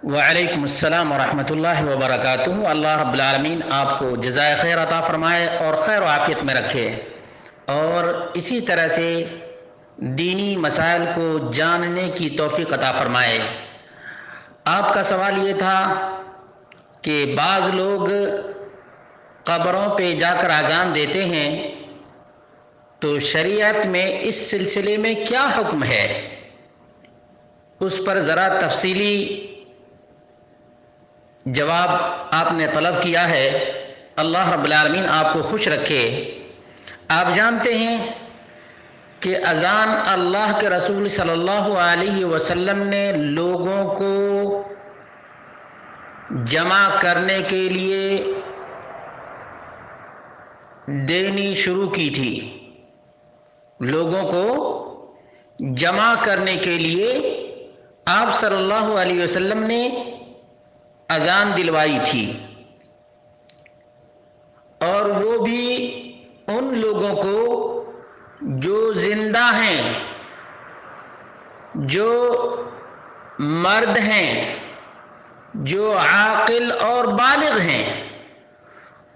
وعلیکم السلام ورحمۃ اللہ وبرکاتہ۔ اللہ رب العالمین آپ کو جزائے خیر عطا فرمائے اور خیر و عافیت میں رکھے، اور اسی طرح سے دینی مسائل کو جاننے کی توفیق عطا فرمائے۔ آپ کا سوال یہ تھا کہ بعض لوگ قبروں پہ جا کر اذان دیتے ہیں، تو شریعت میں اس سلسلے میں کیا حکم ہے؟ اس پر ذرا تفصیلی جواب آپ نے طلب کیا ہے۔ اللہ رب العالمین آپ کو خوش رکھے۔ آپ جانتے ہیں کہ اذان اللہ کے رسول صلی اللہ علیہ وسلم نے لوگوں کو جمع کرنے کے لیے دینی شروع کی تھی۔ لوگوں کو جمع کرنے کے لیے آپ صلی اللہ علیہ وسلم نے اذان دلوائی تھی، اور وہ بھی ان لوگوں کو جو زندہ ہیں، جو مرد ہیں، جو عاقل اور بالغ ہیں،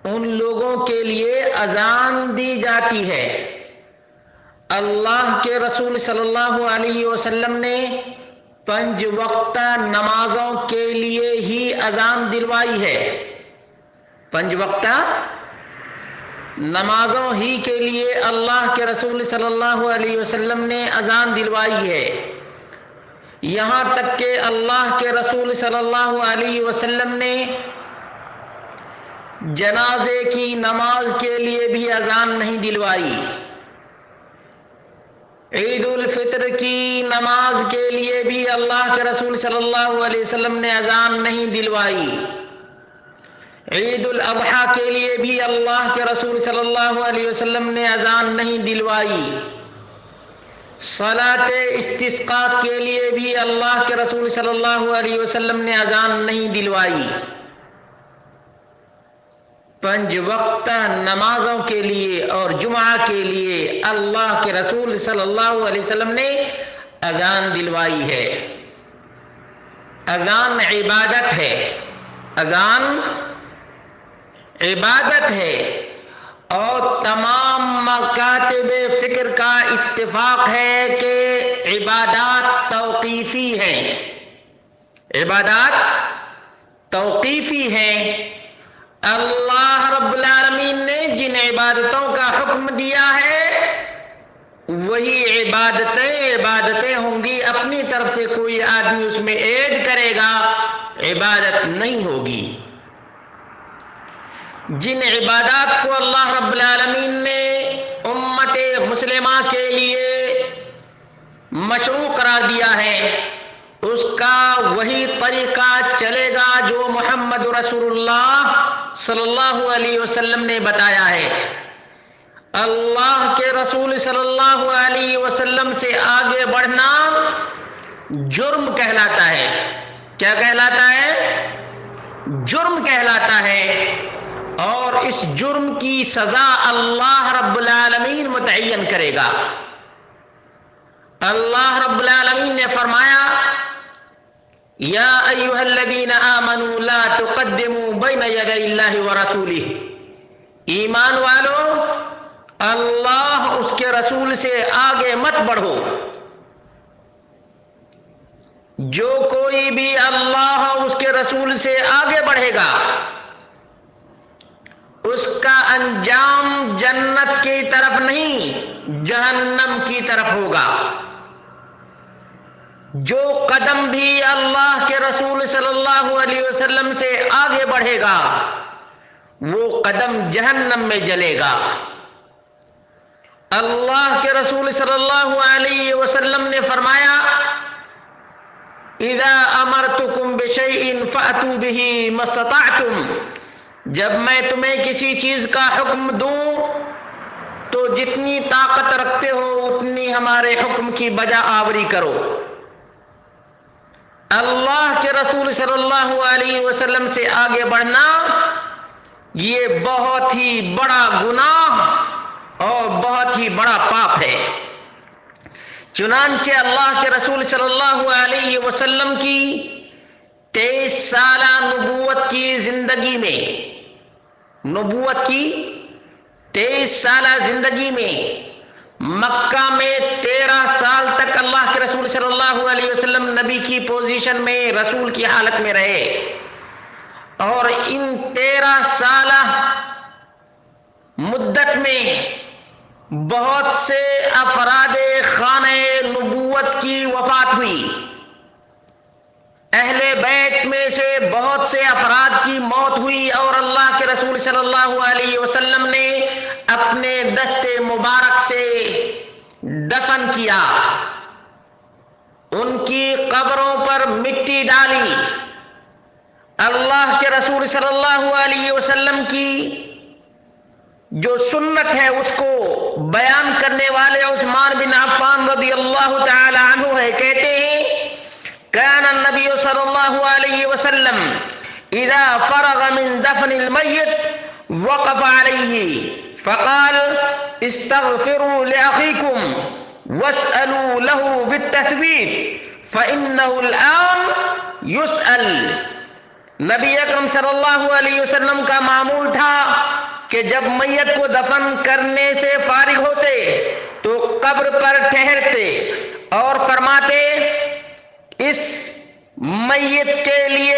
ان لوگوں کے لیے اذان دی جاتی ہے۔ اللہ کے رسول صلی اللہ علیہ وسلم نے 5 وقتہ نمازوں کے لیے ہی اذان دلوائی ہے۔ 5 وقتہ نمازوں ہی کے لیے اللہ کے رسول صلی اللہ علیہ وسلم نے اذان دلوائی ہے۔ یہاں تک کہ اللہ کے رسول صلی اللہ علیہ وسلم نے جنازے کی نماز کے لیے بھی اذان نہیں دلوائی، عید الفطر کی نماز کے لیے بھی اللہ کے رسول صلی اللہ علیہ وسلم نے اذان نہیں دلوائی، عید الاضحیٰ کے لیے بھی اللہ کے رسول صلی اللہ علیہ وسلم نے اذان نہیں دلوائی، صلاۃ استسقاء کے لیے بھی اللہ کے رسول صلی اللہ علیہ وسلم نے اذان نہیں دلوائی۔ 5 وقتہ نمازوں کے لیے اور جمعہ کے لیے اللہ کے رسول صلی اللہ علیہ وسلم نے اذان دلوائی ہے۔ اذان عبادت ہے، اذان عبادت ہے، اور تمام مکاتب فکر کا اتفاق ہے کہ عبادات توقیفی ہیں، عبادات توقیفی ہیں۔ اللہ رب العالمین نے جن عبادتوں کا حکم دیا ہے وہی عبادتیں ہوں گی، اپنی طرف سے کوئی آدمی اس میں ایڈ کرے گا، عبادت نہیں ہوگی۔ جن عبادات کو اللہ رب العالمین نے امت مسلمہ کے لیے مشروع قرار دیا ہے، اس کا وہی طریقہ چلے گا جو محمد رسول اللہ صلی اللہ علیہ وسلم نے بتایا ہے۔ اللہ کے رسول صلی اللہ علیہ وسلم سے آگے بڑھنا جرم کہلاتا ہے۔ کیا کہلاتا ہے؟ جرم کہلاتا ہے، اور اس جرم کی سزا اللہ رب العالمین متعین کرے گا۔ اللہ رب العالمین نے فرمایا، یا ایھا الذین آمنوا لا تقدموا بین یدی اللہ ورسولہ، ایمان والو اللہ اس کے رسول سے آگے مت بڑھو۔ جو کوئی بھی اللہ اور اس کے رسول سے آگے بڑھے گا اس کا انجام جنت کی طرف نہیں جہنم کی طرف ہوگا۔ جو قدم بھی اللہ کے رسول صلی اللہ علیہ وسلم سے آگے بڑھے گا وہ قدم جہنم میں جلے گا۔ اللہ کے رسول صلی اللہ علیہ وسلم نے فرمایا، اذا امرتکم بشیء فأتوا بہ ما استطعتم، جب میں تمہیں کسی چیز کا حکم دوں تو جتنی طاقت رکھتے ہو اتنی ہمارے حکم کی بجا آوری کرو۔ اللہ کے رسول صلی اللہ علیہ وسلم سے آگے بڑھنا یہ بہت ہی بڑا گناہ اور بہت ہی بڑا پاپ ہے۔ چنانچہ اللہ کے رسول صلی اللہ علیہ وسلم کی 23 سالہ نبوت کی زندگی میں، نبوت کی 23 سالہ زندگی میں مکہ میں 13 سال تک اللہ کے رسول صلی اللہ علیہ وسلم نبی کی پوزیشن میں، رسول کی حالت میں رہے، اور ان 13 سالہ مدت میں بہت سے افراد خانہ نبوت کی وفات ہوئی، اہل بیت میں سے بہت سے افراد کی موت ہوئی، اور اللہ کے رسول صلی اللہ علیہ وسلم نے اپنے دست مبارک سے دفن کیا، ان کی قبروں پر مٹی ڈالی۔ اللہ کے رسول صلی اللہ علیہ وسلم کی جو سنت ہے اس کو بیان کرنے والے عثمان بن عفان رضی اللہ تعالی عنہ ہے، کہتے ہیں كان النبي صلى الله عليه وسلم إذا فرغ من دفن الميت وقف عليه فقال استغفروا لأخيكم واسألوا له بالتثبيت فإنه الآن يسأل۔ نبی اکرم صلی اللہ علیہ وسلم کا معمول تھا کہ جب میت کو دفن کرنے سے فارغ ہوتے تو قبر پر ٹھہرتے اور فرماتے اس میت کے لیے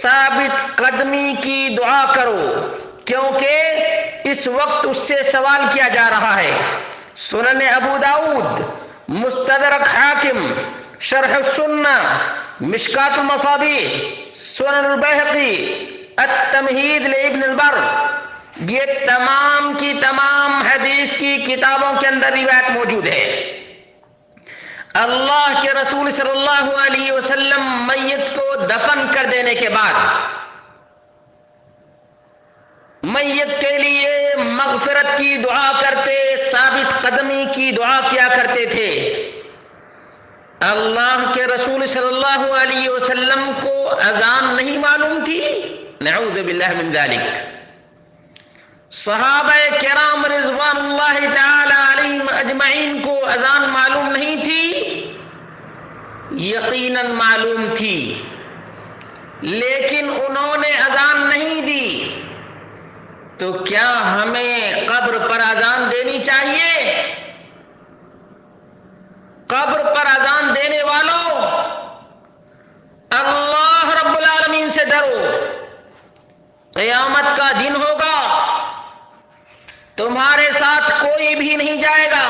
ثابت قدمی کی دعا کرو، کیونکہ اس وقت اس سے سوال کیا جا رہا ہے۔ سنن ابو داؤد، مستدرک حاکم، شرح السنہ، مشکات المصابیح، سنن البیہقی، التمہید لابن البر، یہ تمام کی تمام حدیث کی کتابوں کے اندر روایت موجود ہے۔ اللہ کے رسول صلی اللہ علیہ وسلم میت کو دفن کر دینے کے بعد میت کے لیے مغفرت کی دعا کرتے، ثابت قدمی کی دعا کیا کرتے تھے۔ اللہ کے رسول صلی اللہ علیہ وسلم کو اذان نہیں معلوم تھی، نعوذ باللہ من ذالک۔ صحابہ کرام رضوان اللہ تعالی علیہم اجمعین کو اذان معلوم نہیں تھی، یقیناً معلوم تھی، لیکن انہوں نے اذان نہیں دی۔ تو کیا ہمیں قبر پر اذان دینی چاہیے؟ قبر پر اذان دینے والوں، اللہ رب العالمین سے ڈرو، قیامت کا دن ہوگا، تمہارے ساتھ کوئی بھی نہیں جائے گا،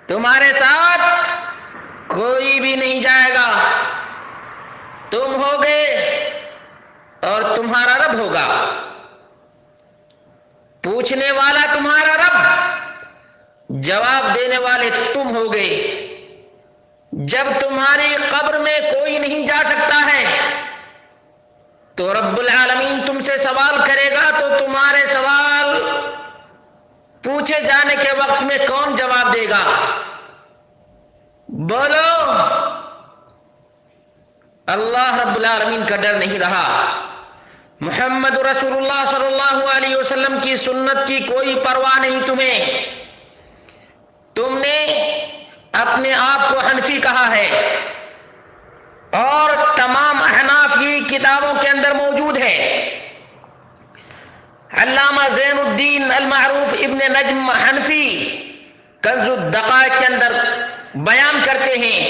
تمہارے ساتھ کوئی بھی نہیں جائے گا، تم ہوگے اور تمہارا رب ہوگا، پوچھنے والا تمہارا رب، جواب دینے والے تم ہوگے۔ جب تمہاری قبر میں کوئی نہیں جا سکتا ہے تو رب العالمین تم سے سوال کرے گا، تو تمہارے سوال پوچھے جانے کے وقت میں کون جواب دے گا؟ بولو، اللہ رب العالمین کا ڈر نہیں رہا، محمد رسول اللہ صلی اللہ علیہ وسلم کی سنت کی کوئی پرواہ نہیں تمہیں، تم نے اپنے آپ کو حنفی کہا ہے، اور تمام احناف کی کتابوں کے اندر موجود ہے۔ علامہ زین الدین المعروف ابن نجم حنفی کنز الدقائق کے اندر بیان کرتے ہیں،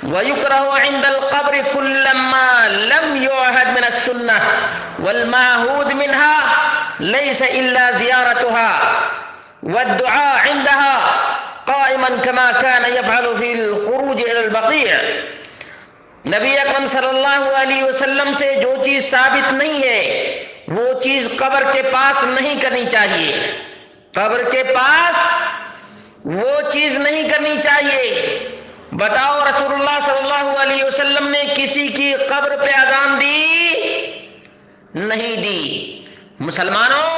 وَيُكْرَهُ عِنْدَ الْقَبْرِ كُلَّ مَا لَمْ يُعْهَدْ مِنَ السُّنَّةِ وَالْمَعْهُودِ مِنْهَا لَيْسَ إِلَّا زِيَارَتُهَا وَالدُّعَاء عِنْدَهَا قَائِمًا كَمَا كَانَ يَفْعَلُ فِي الْخُرُوجِ إِلَى الْبَقِيعِ۔ نبی اکرم صلی اللہ علیہ وسلم سے جو چیز ثابت نہیں ہے وہ چیز قبر کے پاس نہیں کرنی چاہیے، قبر کے پاس وہ چیز نہیں کرنی چاہیے۔ بتاؤ، رسول اللہ صلی اللہ علیہ وسلم نے کسی کی قبر پہ اذان دی؟ نہیں دی۔ مسلمانوں،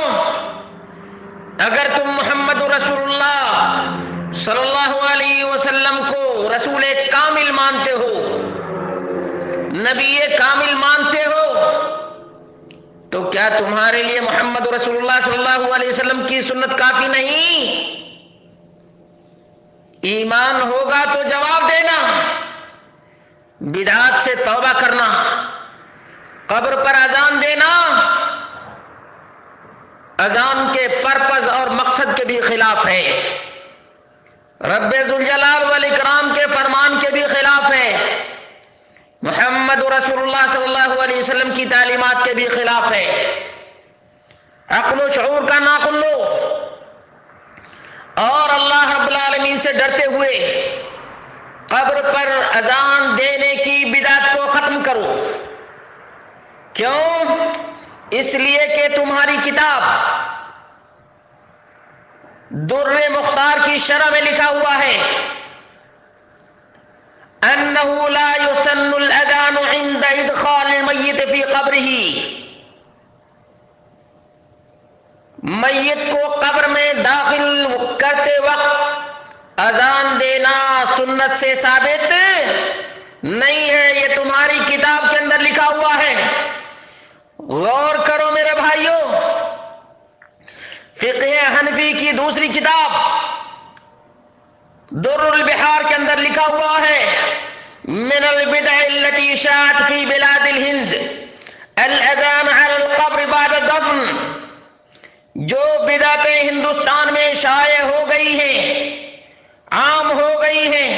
اگر تم محمد رسول اللہ صلی اللہ علیہ وسلم کو رسول کامل مانتے ہو، نبی کامل مانتے ہو، تو کیا تمہارے لیے محمد رسول اللہ صلی اللہ علیہ وسلم کی سنت کافی نہیں؟ ایمان ہوگا تو جواب دینا، بدعات سے توبہ کرنا، قبر پر اذان دینا اذان کے پرپز اور مقصد کے بھی خلاف ہے، رب ذوالجلال والاکرام کے فرمان کے بھی خلاف ہے، محمد رسول اللہ صلی اللہ علیہ وسلم کی تعلیمات کے بھی خلاف ہے۔ عقل و شعور کا ناخن لو اور اللہ رب العالمین سے ڈرتے ہوئے قبر پر اذان دینے کی بدعت کو ختم کرو۔ کیوں؟ اس لیے کہ تمہاری کتاب در مختار کی شرح میں لکھا ہوا ہے انہ لا یسن الاذان عند ادخال المیت فی قبرہ، میت کو قبر میں داخل کرتے وقت اذان دینا سنت سے ثابت نہیں ہے، یہ تمہاری کتاب کے اندر لکھا ہوا ہے۔ غور کرو میرے بھائیوں، فقہ حنفی کی دوسری کتاب در البحار کے اندر لکھا ہوا ہے من البدع التي شاعت في بلاد الهند الاذان على القبر بعد الدفن، جو بدعتیں ہندوستان میں شائع ہو گئی ہیں، عام ہو گئی ہیں،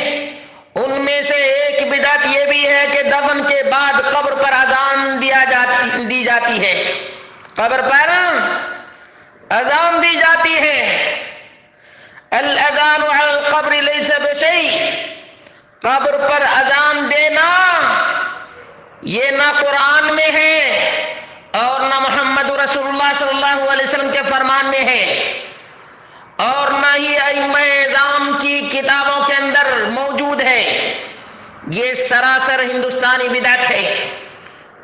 ان میں سے ایک بدعت یہ بھی ہے کہ دفن کے بعد قبر پر اذان دی جاتی ہے، قبر پر اذان دی جاتی ہے۔ الاذان علی القبر لیس بشیء، قبر پر اذان دینا یہ نہ قرآن میں ہے اور نہ محمد رسول اللہ صلی اللہ علیہ وسلم کے فرمان میں ہے، اور نہ ہی ائمہ اعظام کی کتابوں کے اندر موجود ہے، یہ سراسر ہندوستانی بدعت ہے۔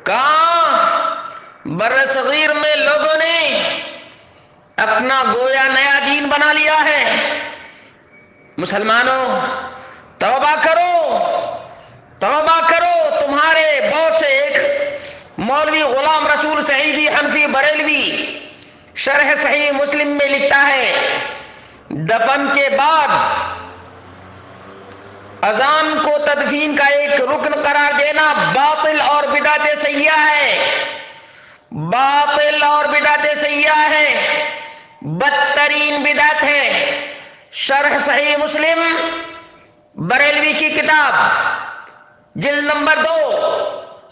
کہاں بر صغیر میں لوگوں نے اپنا گویا نیا دین بنا لیا ہے۔ مسلمانوں توبہ کرو، توبہ کرو، تمہارے بہت سے ایک مولوی غلام رسول صحیحی حنفی بریلوی شرح صحیح مسلم میں لکھتا ہے دفن کے بعد اذان کو تدفین کا ایک رکن قرار دینا باطل اور بدعت سیاح ہے، باطل اور بدعت سیاح ہے، بدترین بدعت ہے۔ شرح صحیح مسلم بریلوی کی کتاب جلد نمبر 2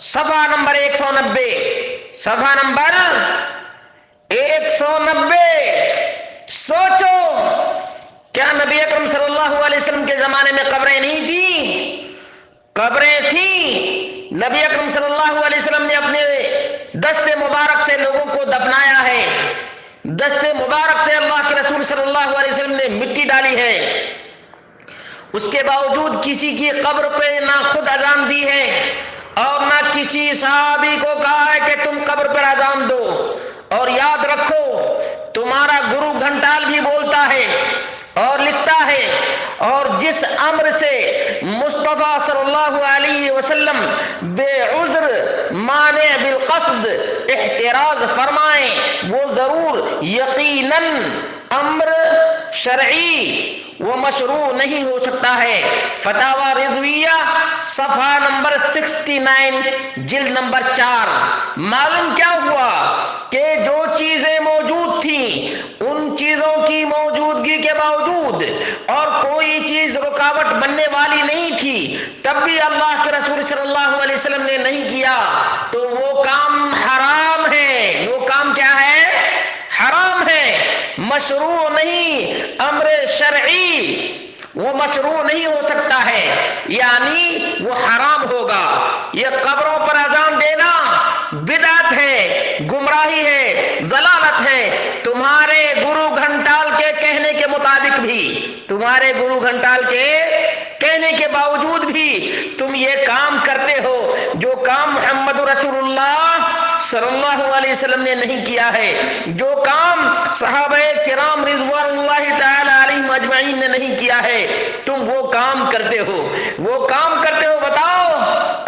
صفحہ نمبر 190، صفحہ نمبر 190۔ سوچو، کیا نبی اکرم صلی اللہ علیہ وسلم کے زمانے میں قبریں نہیں تھیں؟ قبریں تھیں، نبی اکرم صلی اللہ علیہ وسلم نے اپنے دست مبارک سے لوگوں کو دفنایا ہے، دست مبارک سے اللہ کے رسول صلی اللہ علیہ وسلم نے مٹی ڈالی ہے، اس کے باوجود کسی کی قبر پہ نہ خود اذان دی ہے اور نہ کسی صحابی کو کہا ہے کہ تم قبر پر اذان دو۔ اور یاد رکھو، تمہارا گرو گھنٹال بھی بولتا ہے اور لکھتا ہے، اور جس امر سے مصطفیٰ صلی اللہ علیہ وسلم بے عذر مانع بالقصد احتراز فرمائیں، وہ ضرور یقیناً امر شرعی وہ مشروع نہیں ہو سکتا ہے۔ فتاوی رضویہ صفحہ نمبر 69 جلد نمبر 4۔ معلوم کیا ہوا کہ جو چیزیں موجود تھیں ان چیزوں کی موجودگی کے باوجود اور کوئی چیز رکاوٹ بننے والی نہیں تھی، تب بھی اللہ کے رسول صلی اللہ علیہ وسلم نے نہیں کیا، تو وہ کام حرام ہے۔ وہ کام کیا ہے؟ حرام ہے، مشروع نہیں، امر شرعی وہ مشروع نہیں ہو سکتا ہے، یعنی وہ حرام ہوگا۔ یہ قبروں پر اذان دینا بدعت ہے، گمراہی ہے، ضلالت ہے۔ تمہارے گرو گھنٹال کے کہنے کے مطابق بھی، تمہارے گرو گھنٹال کے کہنے کے باوجود بھی تم یہ کام کرتے ہو جو کام محمد رسول اللہ صلی اللہ علیہ وسلم نے نہیں کیا ہے، جو کام صحابہ کرام رضوان اللہ تعالی علیہم اجمعین نے نہیں کیا ہے، تم وہ کام کرتے ہو، وہ کام کرتے ہو۔ بتاؤ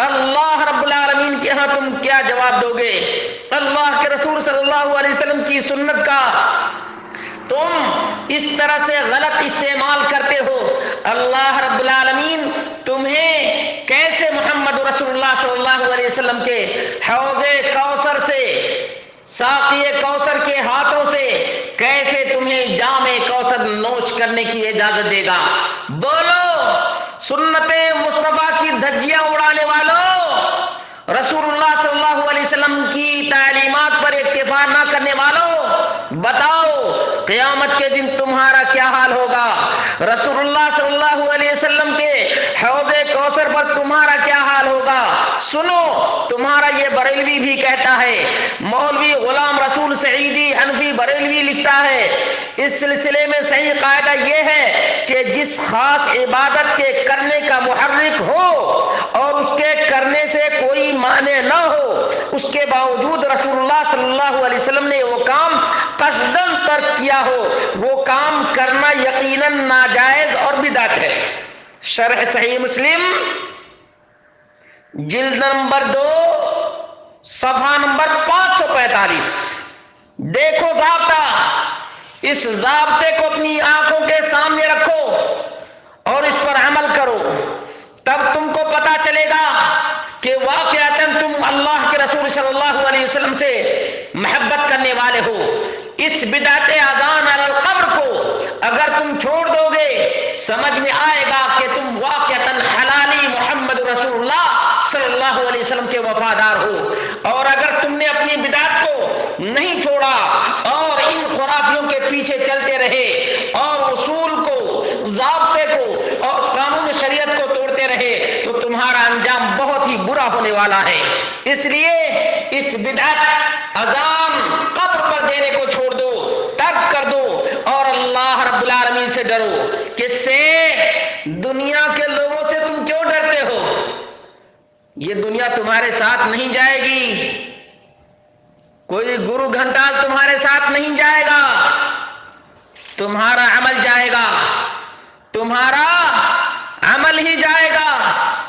اللہ رب العالمین کے ہاں تم کیا جواب دو گے؟ اللہ کے رسول صلی اللہ علیہ وسلم کی سنت کا تم اس طرح سے غلط استعمال کرتے ہو، اللہ رب العالمین تمہیں کیسے محمد رسول اللہ صلی اللہ علیہ وسلم کے حوض ساقی کوثر کے ہاتھوں سے کیسے تمہیں جام کوثر نوش کرنے کی اجازت دے گا؟ بولو سنت مصطفیٰ کی دھجیاں اڑانے والوں، رسول اللہ صلی اللہ علیہ وسلم کی تعلیمات پر اکتفا نہ کرنے والوں، بتاؤ قیامت کے دن تمہارا کیا حال ہوگا؟ رسول اللہ صلی اللہ علیہ وسلم کے حوض کوثر پر تمہارا کیا حال ہوگا؟ سنو، تمہارا یہ بریلوی بھی کہتا ہے، مولوی غلام رسول سعیدی حنفی بریلوی لکھتا ہے، اس سلسلے میں صحیح قاعدہ یہ ہے کہ جس خاص عبادت کے کرنے کا محرک ہو اور اس کے کرنے سے کوئی مانع نہ ہو، اس کے باوجود رسول اللہ صلی اللہ علیہ وسلم نے وہ کام قصداً ترک کیا ہو، وہ کام کرنا یقیناً ناجائز اور بدعت ہے۔ شرح صحیح مسلم جلد نمبر 2 صفحہ نمبر 545۔ دیکھو ضابطہ، اس ضابطے کو اپنی آنکھوں کے سامنے رکھو اور اس پر عمل کرو، تب تم کو پتا چلے گا کہ واقعتاً تم اللہ کے رسول صلی اللہ علیہ وسلم سے محبت کرنے والے ہو۔ اس بدعت اذان علی القبر کو اگر تم چھوڑ دو گے، سمجھ میں آئے گا کہ تم واقعتاً حلالی محمد رسول اللہ صلی اللہ علیہ وسلم کے وفادار ہو۔ اور اگر تم نے اپنی بدعت کو نہیں چھوڑا اور ان خرافیوں کے پیچھے چلتے رہے اور اصول کو، ضابطے کو اور قانون شریعت کو توڑتے رہے تو تمہارا انجام بہت ہی برا ہونے والا ہے۔ اس لیے اس بدعت اذان قبر پر دینے کو چھوڑ دو، ترک کر دو اور اللہ رب العالمین سے ڈرو۔ کس سے؟ دنیا کے لوگوں سے تم کیوں ڈرتے ہو؟ یہ دنیا تمہارے ساتھ نہیں جائے گی، کوئی گرو گھنٹال تمہارے ساتھ نہیں جائے گا، تمہارا عمل جائے گا، تمہارا عمل ہی جائے گا،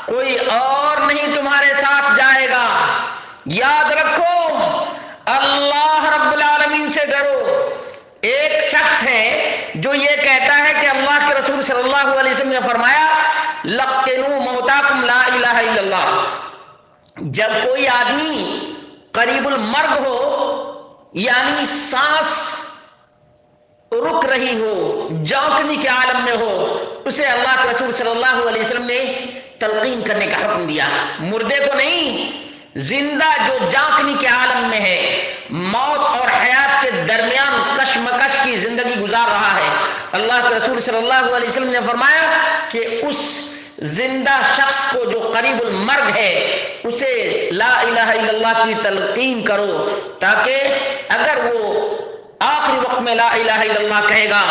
کوئی اور نہیں تمہارے ساتھ جائے گا۔ یاد رکھو، اللہ رب العالمین سے ڈرو۔ ایک شخص ہے جو یہ کہتا ہے کہ اللہ کے رسول صلی اللہ علیہ وسلم نے فرمایا لقنوا موتاکم لا الہ الا اللہ۔ جب کوئی آدمی قریب المرگ ہو، یعنی سانس رک رہی ہو، جانکنی کے عالم میں ہو، اسے اللہ کے رسول صلی اللہ علیہ وسلم نے تلقین کرنے کا حکم دیا۔ مردے کو نہیں، زندہ جو جانکنی کے عالم میں ہے، موت اور حیات کے درمیان کشمکش کی زندگی گزار رہا ہے، اللہ کے رسول صلی اللہ علیہ وسلم نے فرمایا کہ اس زندہ شخص کو جو قریب المرگ ہے اسے لا الہ الا اللہ کی تلقین کرو، تاکہ اگر وہ آخری وقت میں لا الہ الا اللہ کہے گا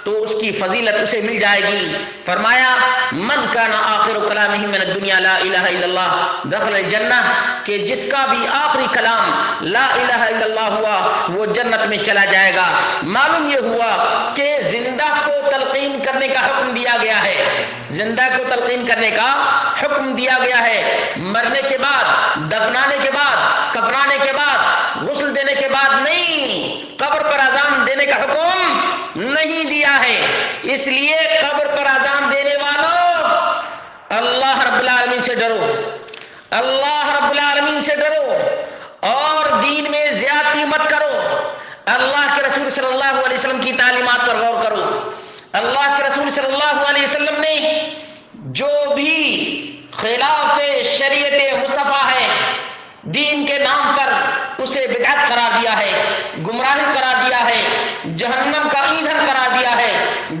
تو اس کی فضیلت اسے مل جائے گی۔ فرمایا من کان آخر کلامہ من الدنیا لا الہ الا اللہ دخل الجنہ، کہ جس کا بھی آخری کلام لا الہ الا اللہ ہوا وہ جنت میں چلا جائے گا۔ معلوم یہ ہوا کہ زندہ کو تلقین کرنے کا حکم دیا گیا ہے، زندہ کو تلقین کرنے کا حکم دیا گیا ہے، مرنے کے بعد، دفنانے کے بعد، کفنانے کے بعد، غسل دینے کے بعد نہیں، قبر پر اذان دینے کا حکم نہیں دیا ہے۔ اس لیے قبر پر اذان دینے والوں، اللہ رب العالمین سے ڈرو، اللہ رب العالمین سے ڈرو اور دین میں زیادتی مت کرو۔ اللہ کے رسول صلی اللہ علیہ وسلم کی تعلیمات پر غور کرو۔ اللہ کے رسول صلی اللہ علیہ وسلم نے جو بھی خلاف شریعت مصطفیٰ ہے دین کے نام پر، اسے بدعت قرار دیا ہے، گمراہی قرار دیا ہے، جہنم کا ایندھن قرار دیا ہے،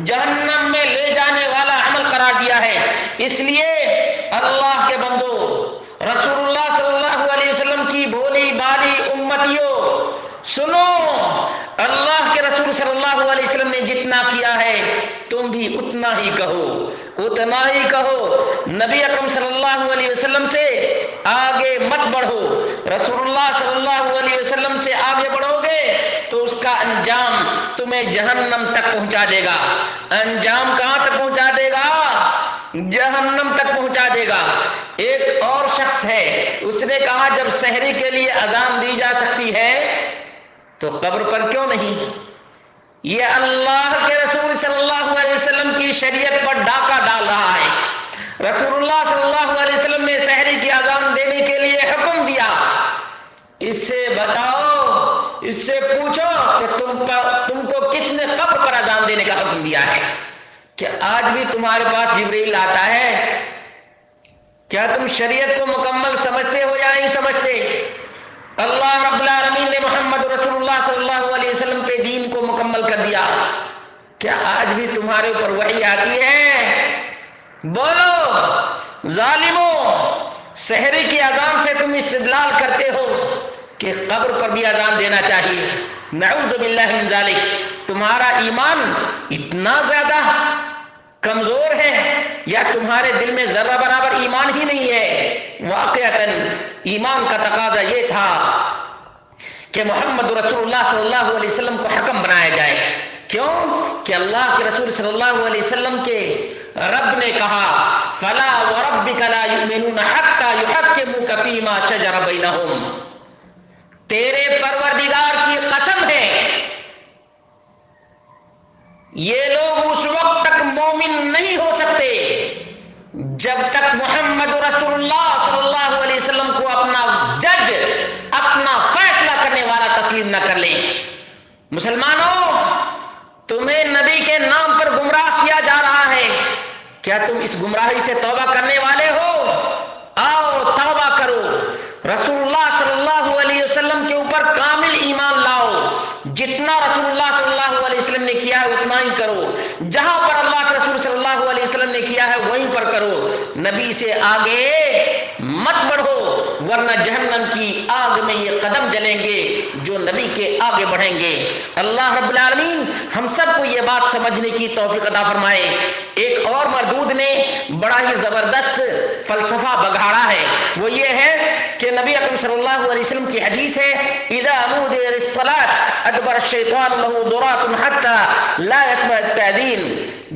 جہنم میں لے جانے والا عمل قرار دیا ہے۔ اس لیے اللہ کے بندو، رسول اللہ صلی اللہ علیہ وسلم کی بھولی بھالی امتیوں، سنو، اللہ کے رسول صلی اللہ علیہ وسلم نے جتنا کیا ہے تم بھی اتنا ہی کہو، اتنا ہی کہو۔ نبی اکرم صلی اللہ علیہ وسلم سے آگے مت بڑھو، رسول اللہ صلی اللہ علیہ وسلم سے آگے بڑھو گے تو اس کا انجام تمہیں جہنم تک پہنچا دے گا۔ انجام کہاں تک پہنچا دے گا؟ جہنم تک پہنچا دے گا۔ ایک اور شخص ہے، اس نے کہا جب سحری کے لیے اذان دی جا سکتی ہے تو قبر پر کیوں نہیں؟ یہ اللہ کے رسول صلی اللہ علیہ وسلم کی شریعت پر ڈاکہ ڈال رہا ہے۔ رسول اللہ صلی اللہ علیہ وسلم نے سحری کی اذان دینے کے لیے حکم دیا، اس سے بتاؤ اس سے پوچھو کہ تم کو کس نے قبر پر اذان دینے کا حکم دیا ہے؟ کہ آج بھی تمہارے پاس جبریل آتا ہے؟ کیا تم شریعت کو مکمل سمجھتے ہو یا نہیں سمجھتے؟ اللہ رب العالمین نے محمد رسول اللہ صلی اللہ علیہ وسلم کے دین کو مکمل کر دیا. کیا آج بھی تمہارے اوپر وحی آتی ہے؟ بولو ظالموں، سحری کی اذان سے تم استدلال کرتے ہو کہ قبر پر بھی اذان دینا چاہیے. نعوذ باللہ من ذالک. تمہارا ایمان اتنا زیادہ کمزور ہے یا تمہارے دل میں ذرہ برابر ایمان ہی نہیں ہے؟ واقعتاً ایمان کا تقاضا یہ تھا کہ محمد رسول اللہ صلی اللہ علیہ وسلم کو حکم بنایا جائے. کیوں؟ کہ اللہ کے رسول صلی اللہ علیہ وسلم کے رب نے کہا فَلَا وَرَبِّكَ لَا يُؤْمِنُونَ حَتَّى يُحَكِّمُوكَ فِي مَا شَجَرَ بَيْنَهُمْ. تیرے پروردگار کی قسم ہے یہ لوگ اس وقت تک مومن نہیں ہو سکتے جب تک محمد رسول اللہ صلی اللہ علیہ وسلم کو اپنا جج، اپنا فیصلہ کرنے والا تسلیم نہ کر لیں. مسلمانوں، تمہیں نبی کے نام پر گمراہ کیا جا رہا ہے. کیا تم اس گمراہی سے توبہ کرنے والے ہو؟ آؤ توبہ کرو. رسول اللہ صلی اللہ علیہ وسلم کے اوپر کامل ایمان لاؤ. جتنا رسول اللہ صلی اللہ علیہ وسلم نے کیا ہے اتنا ہی کرو. جہاں پر اللہ کے رسول صلی اللہ علیہ وسلم نے کیا ہے وہیں پر کرو. نبی سے آگے مت بڑھو ورنہ جہنم کی آگ میں یہ قدم جلیں گے جو نبی کے آگے بڑھیں گے. اللہ رب العالمین ہم سب کو یہ بات سمجھنے کی توفیق عطا فرمائے. ایک اور مردود نے بڑا ہی زبردست فلسفہ بگاڑا ہے. وہ یہ ہے کہ نبی اکرم صلی اللہ علیہ وسلم کی حدیث ہے اذا نودي للصلاة ادبر الشیطان له ضرات حتى لا يسمع التأذین.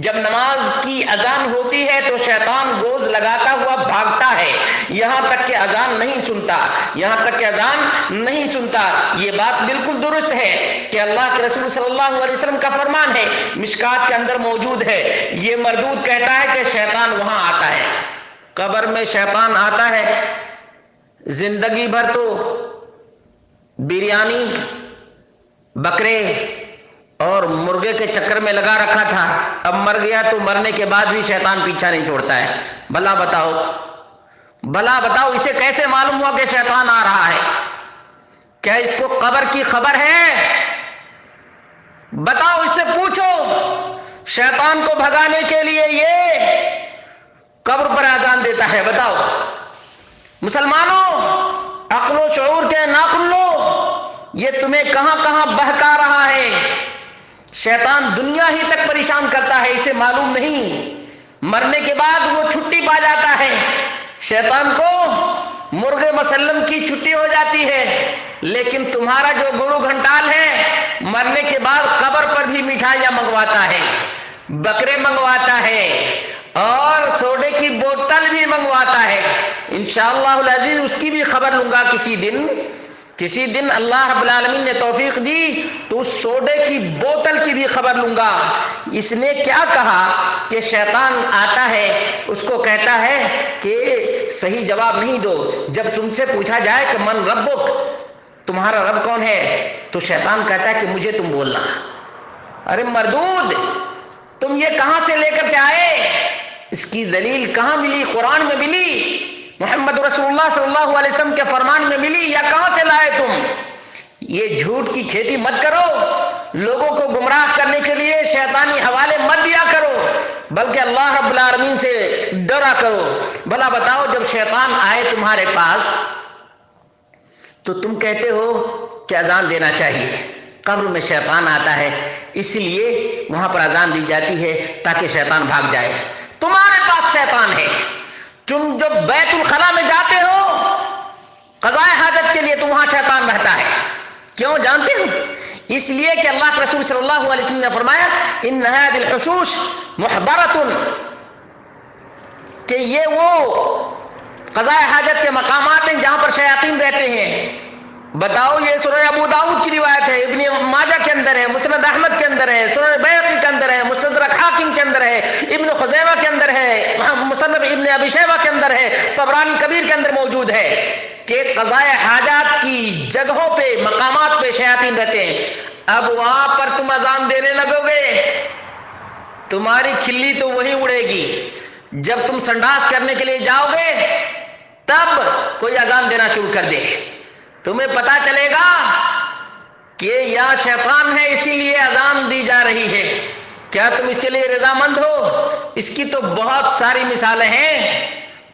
جب نماز کی اذان ہوتی ہے تو شیطان گوز لگاتا ہوا بھاگتا ہے یہاں تک کہ اذان نہیں سنتا، یہاں تک کہ اذان نہیں سنتا. یہ بات بالکل درست ہے کہ اللہ کے رسول صلی اللہ علیہ وسلم کا فرمان ہے، مشکات کے اندر موجود ہے. یہ مردود کہتا ہے کہ شیطان وہاں آتا ہے. قبر میں شیطان آتا ہے. زندگی بھر تو بریانی، بکرے اور مرغے کے چکر میں لگا رکھا تھا، اب مر گیا تو مرنے کے بعد بھی شیطان پیچھا نہیں چھوڑتا ہے. بھلا بتاؤ اسے کیسے معلوم ہوا کہ شیطان آ رہا ہے؟ کیا اس کو قبر کی خبر ہے؟ بتاؤ، اس سے پوچھو. شیطان کو بھگانے کے لیے یہ قبر پر اذان دیتا ہے. بتاؤ مسلمانوں، عقل و شعور کے ناخن لو، یہ تمہیں کہاں کہاں بہکا رہا ہے. شیطان دنیا ہی تک پریشان کرتا ہے، اسے معلوم نہیں. مرنے کے بعد وہ چھٹی پا جاتا ہے. شیطان کو مرغ مسلم کی چھٹی ہو جاتی ہے، لیکن تمہارا جو گرو گھنٹال ہے مرنے کے بعد قبر پر بھی مٹھائیاں منگواتا ہے، بکرے منگواتا ہے اور سوڈے کی بوتل بھی منگواتا ہے. انشاءاللہ العزیز اس کی بھی خبر لوں گا کسی دن اللہ رب العالمین نے توفیق دی تو اس سوڈے کی بوتل کی بھی خبر لوں گا. اس نے کیا کہا کہ شیطان آتا ہے، اس کو کہتا ہے کہ صحیح جواب نہیں دو. جب تم سے پوچھا جائے کہ من ربک، تمہارا رب کون ہے، تو شیطان کہتا ہے کہ مجھے تم بولنا. ارے مردود، تم یہ کہاں سے لے کر کے آئے؟ اس کی دلیل کہاں ملی؟ قرآن میں ملی؟ محمد رسول اللہ صلی اللہ علیہ وسلم کے فرمان میں ملی یا کہاں سے لائے تم؟ یہ جھوٹ کی کھیتی مت کرو. لوگوں کو گمراہ کرنے کے لیے شیطانی حوالے مت دیا کرو، بلکہ اللہ رب العالمین سے ڈرا کرو. بھلا بتاؤ، جب شیطان آئے تمہارے پاس تو تم کہتے ہو کہ اذان دینا چاہیے. قبر میں شیطان آتا ہے، اس لیے وہاں پر اذان دی جاتی ہے تاکہ شیطان بھاگ جائے. تمہارے پاس شیطان ہے. تم جب بیت الخلا میں جاتے ہو قضاء حاجت کے لیے تو وہاں شیطان رہتا ہے. کیوں جانتے ہو؟ اس لیے کہ اللہ کے رسول صلی اللہ علیہ وسلم نے فرمایا ان هذه الحشوش محضرۃ، کہ یہ وہ قضاء حاجت کے مقامات ہیں جہاں پر شیاطین رہتے ہیں. بتاؤ، یہ سنن ابو داؤد کی روایت ہے، ابن ماجہ کے اندر ہے، مسند احمد کے اندر ہے، سنن بیہقی کے اندر ہے، مستدرک حاکم کے اندر ہے، ابن خزیمہ کے اندر ہے، مصنف ابن ابی شیبہ کے اندر ہے، طبرانی کبیر کے اندر موجود ہے. کہ قضاء حاجات کی جگہوں پہ مقامات پہ شیاطین رہتے ہیں، اب وہاں پر تم اذان دینے لگو گے، تمہاری کھلی تو وہیں اڑے گی۔ جب تم سنڈاس کرنے کے لیے جاؤ گے تب کوئی اذان دینا شروع کر دے، تمہیں پتا چلے گا کہ یہاں شیطان ہے اسی لیے اذان دی جا رہی ہے۔ کیا تم اس کے لیے رضامند ہو؟ اس کی تو بہت ساری مثالیں ہیں،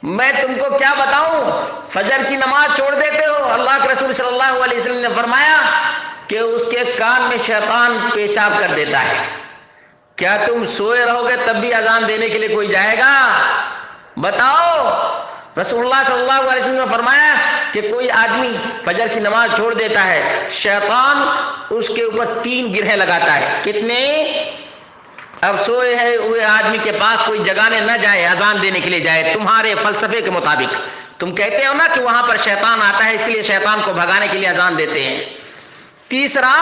میں تم کو کیا بتاؤں۔ فجر کی نماز چھوڑ دیتے ہو، اللہ کے رسول صلی اللہ علیہ وسلم نے فرمایا کہ اس کے کان میں شیطان پیشاب کر دیتا ہے۔ کیا تم سوئے رہو گے تب بھی اذان دینے کے لیے کوئی جائے گا؟ بتاؤ۔ رسول اللہ صلی اللہ علیہ وسلم نے فرمایا کہ کوئی آدمی فجر کی نماز چھوڑ دیتا ہے، شیطان اس کے اوپر 3 گرہیں لگاتا ہے۔ کتنے؟ اب سوئے ہوئے آدمی کے پاس کوئی جگانے نہ جائے، اذان دینے کے لیے جائے، تمہارے فلسفے کے مطابق تم کہتے ہو نا کہ وہاں پر شیطان آتا ہے اس لیے شیطان کو بھگانے کے لیے اذان دیتے ہیں۔ تیسرا،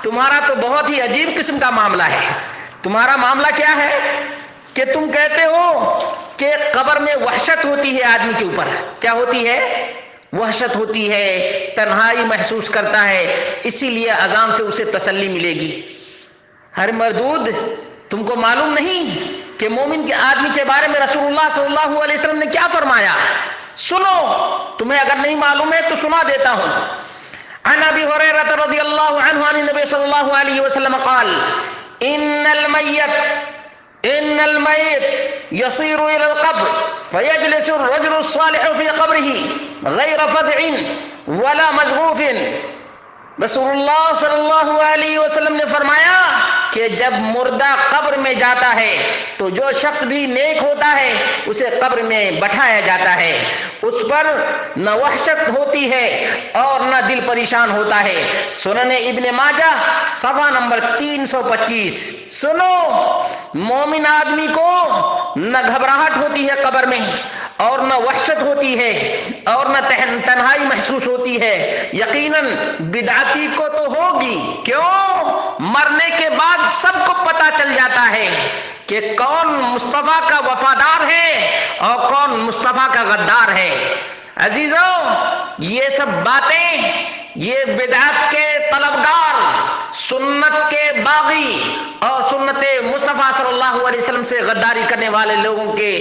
تمہارا تو بہت ہی عجیب قسم کا معاملہ ہے۔ تمہارا معاملہ کیا ہے کہ تم کہتے ہو کہ قبر میں وحشت ہوتی ہے آدمی کے اوپر۔ کیا ہوتی ہے؟ وحشت ہوتی ہے، تنہائی محسوس کرتا ہے، اسی لیے اذان سے اسے تسلی ملے گی۔ ہر مردود، تم کو معلوم نہیں کہ مومن کے آدمی کے بارے میں رسول اللہ صلی اللہ علیہ وسلم نے کیا فرمایا؟ سنو، تمہیں اگر نہیں معلوم ہے تو سنا دیتا ہوں۔ عن ابی ہریرہ رضی اللہ عنہ عن النبی صلی اللہ علیہ وسلم قال ان المیت يصير الى القبر فيجلس الرجل الصالح في قبره غير فزع ولا مشغوف۔ رسول اللہ صلی اللہ علیہ وسلم نے فرمایا کہ جب مردہ قبر میں جاتا ہے تو جو شخص بھی نیک ہوتا ہے اسے قبر میں بٹھایا جاتا ہے، اس پر نہ وحشت ہوتی ہے اور نہ دل پریشان ہوتا ہے۔ سنن ابن ماجہ صفحہ نمبر 325۔ سنو، مومن آدمی کو نہ گھبراہٹ ہوتی ہے قبر میں اور نہ وحشت ہوتی ہے اور نہ تنہائی محسوس ہوتی ہے۔ یقیناً بدعتی کو تو ہوگی، کیوں؟ مرنے کے بعد سب کو پتا چل جاتا ہے کہ کون مصطفیٰ کا وفادار ہے اور کون مصطفیٰ کا غدار ہے۔ عزیزو، یہ سب باتیں یہ بدعت کے طلبگار، سنت کے باغی اور سنت مصطفیٰ صلی اللہ علیہ وسلم سے غداری کرنے والے لوگوں کے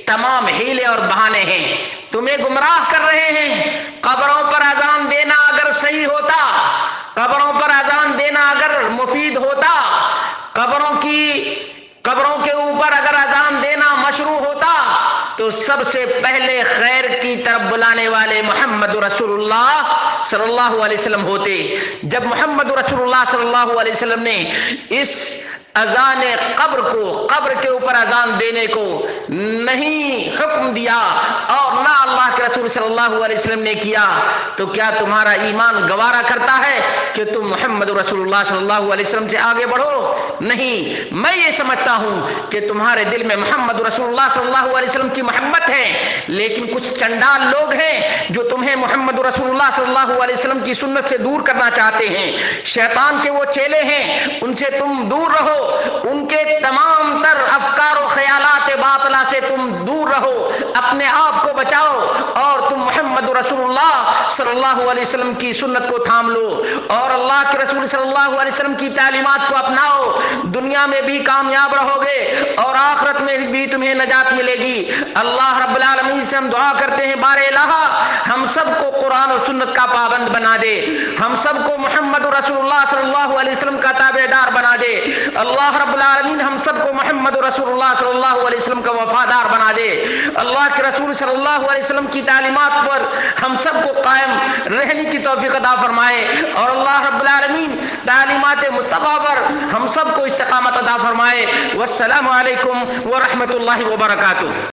تمام حیلے اور بہانے ہیں، تمہیں گمراہ کر رہے ہیں۔ قبروں پر اذان دینا اگر صحیح ہوتا، قبروں پر اذان دینا اگر مفید ہوتا، قبروں کے اوپر اگر اذان دینا مشروع ہوتا تو سب سے پہلے خیر کی طرف بلانے والے محمد رسول اللہ صلی اللہ علیہ وسلم ہوتے۔ جب محمد رسول اللہ صلی اللہ علیہ وسلم نے اس اذان قبر کے اوپر اذان دینے کو نہیں حکم دیا اور نہ اللہ کے رسول صلی اللہ علیہ وسلم نے کیا تو کیا تمہارا ایمان گوارا کرتا ہے کہ تم محمد رسول اللہ صلی اللہ علیہ وسلم سے آگے بڑھو؟ نہیں، میں یہ سمجھتا ہوں کہ تمہارے دل میں محمد رسول اللہ صلی اللہ علیہ وسلم کی محبت ہے، لیکن کچھ چنڈال لوگ ہیں جو تمہیں محمد رسول اللہ صلی اللہ علیہ وسلم کی سنت سے دور کرنا چاہتے ہیں۔ شیطان کے وہ چیلے ہیں، ان سے تم دور رہو، ان کے تمام تر افکار و خیالات باطلہ سے تم دور رہو، اپنے آپ کو بچاؤ اور تم محمد رسول اللہ صلی اللہ علیہ وسلم کی سنت کو تھام لو اور اللہ کے رسول صلی اللہ علیہ وسلم کی تعلیمات کو اپناؤ۔ دنیا میں بھی کامیاب رہو گے اور آخرت میں بھی تمہیں نجات ملے گی۔ اللہ رب العالمین سے ہم دعا کرتے ہیں، بار الہ ہم سب کو قرآن اور سنت کا پابند بنا دے، ہم سب کو محمد رسول اللہ صلی اللہ علیہ وسلم کا تابعدار بنا دے۔ اللہ رب العالمین ہم سب کو محمد رسول اللہ صلی اللہ علیہ وسلم کا وفادار بنا دے۔ اللہ کے رسول صلی اللہ علیہ وسلم کی تعلیمات پر ہم سب کو قائم رہنے کی توفیق عطا فرمائے اور اللہ رب العالمین تعلیمات مصطفیٰ پر ہم سب کو استقامت عطا فرمائے۔ والسلام علیکم ورحمۃ اللہ وبرکاتہ۔